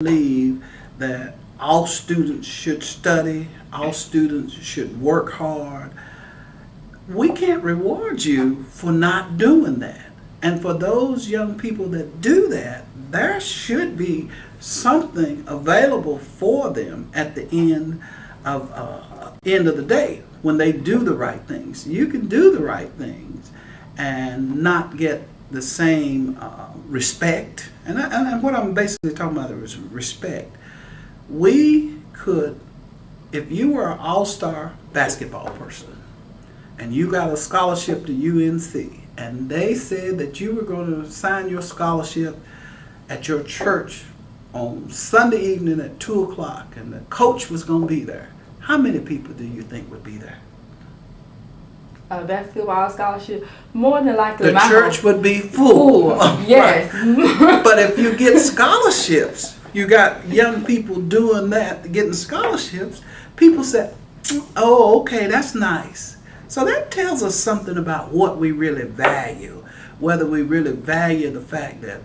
believe that all students should study, all students should work hard. We can't reward you for not doing that. And for those young people that do that, there should be something available for them at the end of the day when they do the right things. You can do the right things and not get the same respect. And what I'm basically talking about is respect. We could, if you were an all-star basketball person and you got a scholarship to UNC and they said that you were going to sign your scholarship at your church on Sunday evening at 2 o'clock and the coach was going to be there, how many people do you think would be there? A basketball scholarship, more than likely the church would be full. Yes. Right. But if you get scholarships, you got young people doing that, getting scholarships, people say, oh, okay, that's nice. So that tells us something about what we really value, whether we really value the fact that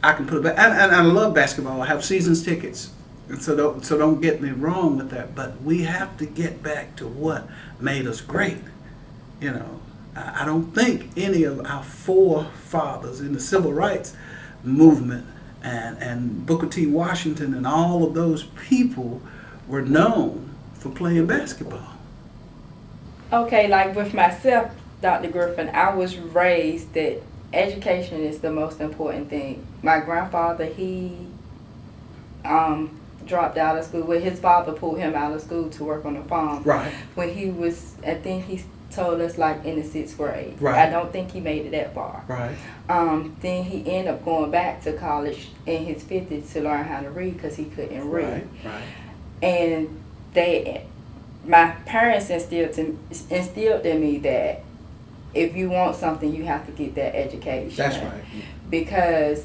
I can put it back. And I love basketball. I have seasons tickets. And so don't get me wrong with that. But we have to get back to what made us great. You know, I don't think any of our forefathers in the civil rights movement and Booker T. Washington and all of those people were known for playing basketball. Okay, like with myself, Dr. Griffin, I was raised that education is the most important thing. My grandfather, he dropped out of school. Well, his father pulled him out of school to work on the farm. Right. When he was, I think he told us like in the 6th grade. Right. I don't think he made it that far. Right. Then he ended up going back to college in his 50s to learn how to read because he couldn't read. Right. And my parents instilled in me that if you want something, you have to get that education. That's right. Because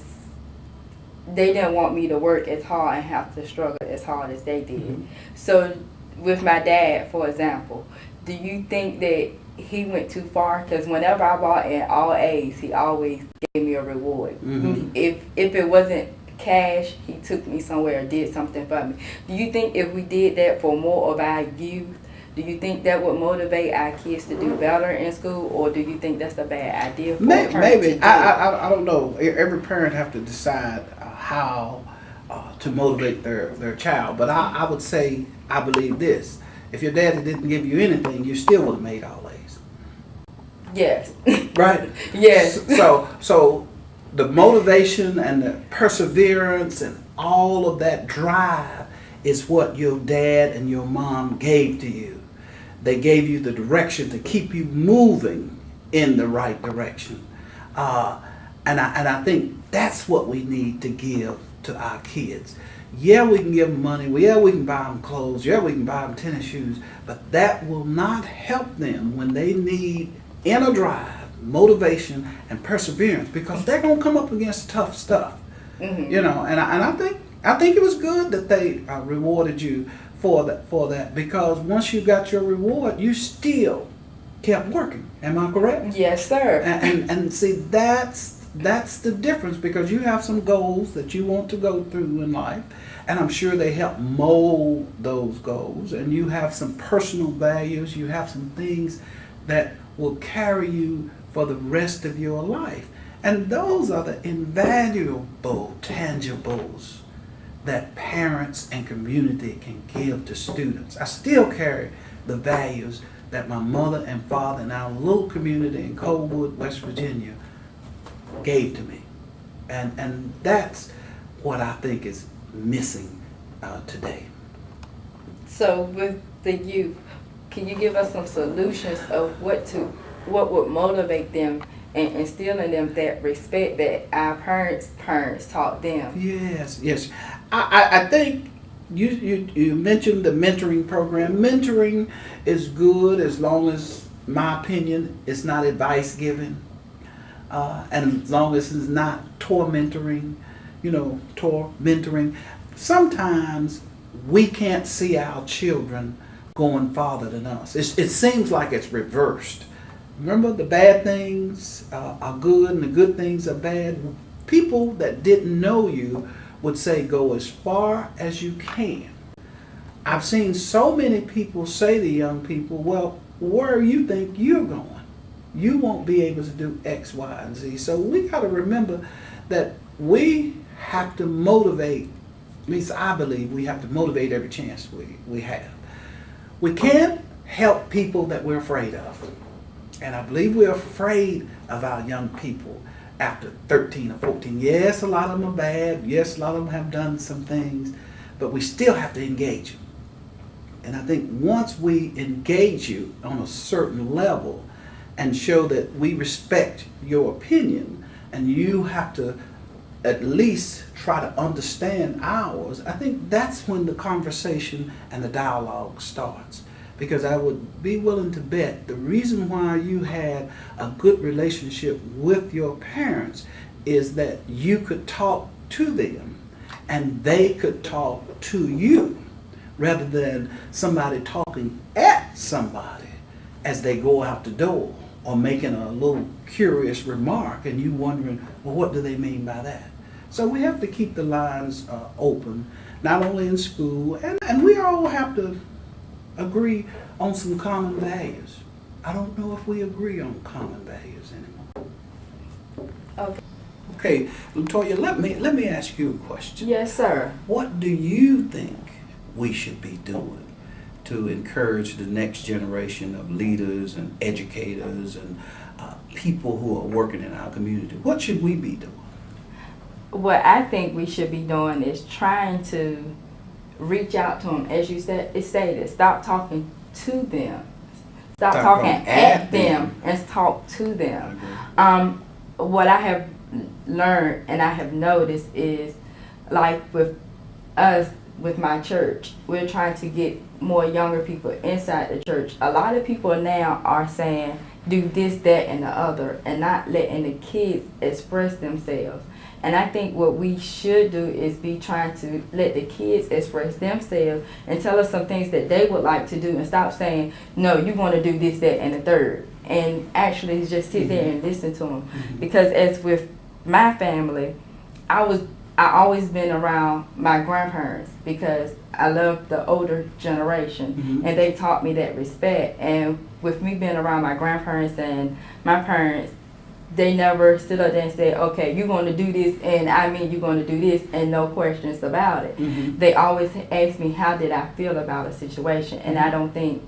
they didn't want me to work as hard and have to struggle as hard as they did. Mm-hmm. So with my dad, for example, do you think that he went too far? Because whenever I bought in all A's, he always gave me a reward. Mm-hmm. If it wasn't cash, he took me somewhere or did something for me. Do you think if we did that for more of our youth, do you think that would motivate our kids to do better in school, or do you think that's a bad idea for a parent to do? I don't know. Every parent have to decide how to motivate their child. But I would say, I believe this. If your daddy didn't give you anything, you still would have made all A's. Yes. Right? Yes. So the motivation and the perseverance and all of that drive is what your dad and your mom gave to you. They gave you the direction to keep you moving in the right direction. And I think that's what we need to give to our kids. Yeah, we can give them money. Yeah, we can buy them clothes. Yeah, we can buy them tennis shoes. But that will not help them when they need inner drive, motivation, and perseverance, because they're going to come up against tough stuff. Mm-hmm. You know, and I think it was good that they rewarded you for that, because once you got your reward, you still kept working. Am I correct? Yes, sir. And see, that's the difference, because you have some goals that you want to go through in life, and I'm sure they help mold those goals, and you have some personal values, you have some things that will carry you for the rest of your life. And those are the invaluable tangibles that parents and community can give to students. I still carry the values that my mother and father in our little community in Coldwood, West Virginia, gave to me. And that's what I think is missing today. So with the youth, can you give us some solutions of what would motivate them and instill in them that respect that our parents taught them? Yes. I think you mentioned the mentoring program. Mentoring is good as long as, my opinion, it's not advice giving. And as long as it's not tormenting. Sometimes we can't see our children going farther than us. It seems like it's reversed. Remember, the bad things are good and the good things are bad. People that didn't know you would say go as far as you can. I've seen so many people say to young people, well, where you think you're going? You won't be able to do X, Y, and Z. So we got to remember that we have to motivate, at least I believe we have to motivate every chance we have. We can't help people that we're afraid of. And I believe we're afraid of our young people after 13 or 14. Yes, a lot of them are bad. Yes, a lot of them have done some things. But we still have to engage them. And I think once we engage you on a certain level and show that we respect your opinion, and you have to at least try to understand ours, I think that's when the conversation and the dialogue starts. Because I would be willing to bet the reason why you had a good relationship with your parents is that you could talk to them and they could talk to you, rather than somebody talking at somebody as they go out the door, or making a little curious remark and you wondering, well, what do they mean by that? So we have to keep the lines open, not only in school, and we all have to agree on some common values. I don't know if we agree on common values anymore. Okay. Okay, Latoya, let me ask you a question. Yes, sir. What do you think we should be doing to encourage the next generation of leaders and educators and people who are working in our community? What should we be doing? What I think we should be doing is trying to reach out to them, as you said, it stated, stop talking to them. Stop talking at them and talk to them. What I have learned and I have noticed is, like with us, with my church, we're trying to get more younger people inside the church. A lot of people now are saying, do this, that, and the other, and not letting the kids express themselves. And I think what we should do is be trying to let the kids express themselves and tell us some things that they would like to do, and stop saying, no, you want to do this, that, and the third. And actually just sit there and listen to them. Because as with my family, I always been around my grandparents because I love the older generation, and they taught me that respect. And with me being around my grandparents and my parents, they never stood up there and said, okay, you're going to do this, and I mean you're going to do this, and no questions about it. They always asked me how did I feel about a situation, and I don't think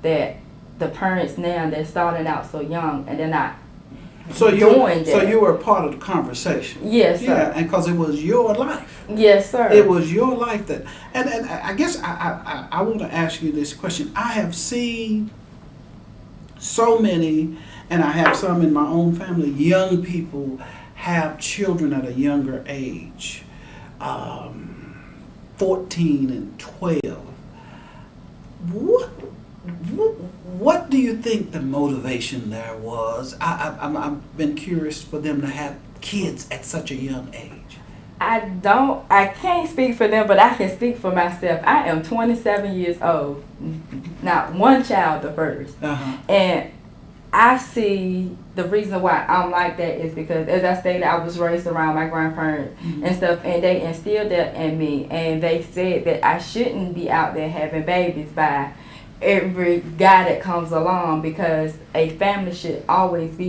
that the parents now, they're starting out so young and they're not doing that. So you were a part of the conversation. Yes, sir. Yeah, and because it was your life. Yes, sir. It was your life that, and I guess I want to ask you this question. I have seen so many, and I have some in my own family, young people have children at a younger age, 14 and 12. What do you think the motivation there was? I've been curious for them to have kids at such a young age. I can't speak for them, but I can speak for myself. I am 27 years old, not one child the first. And I see the reason why I'm like that is because, as I stated, I was raised around my grandparents and stuff, and they instilled that in me, and they said that I shouldn't be out there having babies by every guy that comes along, because a family should always be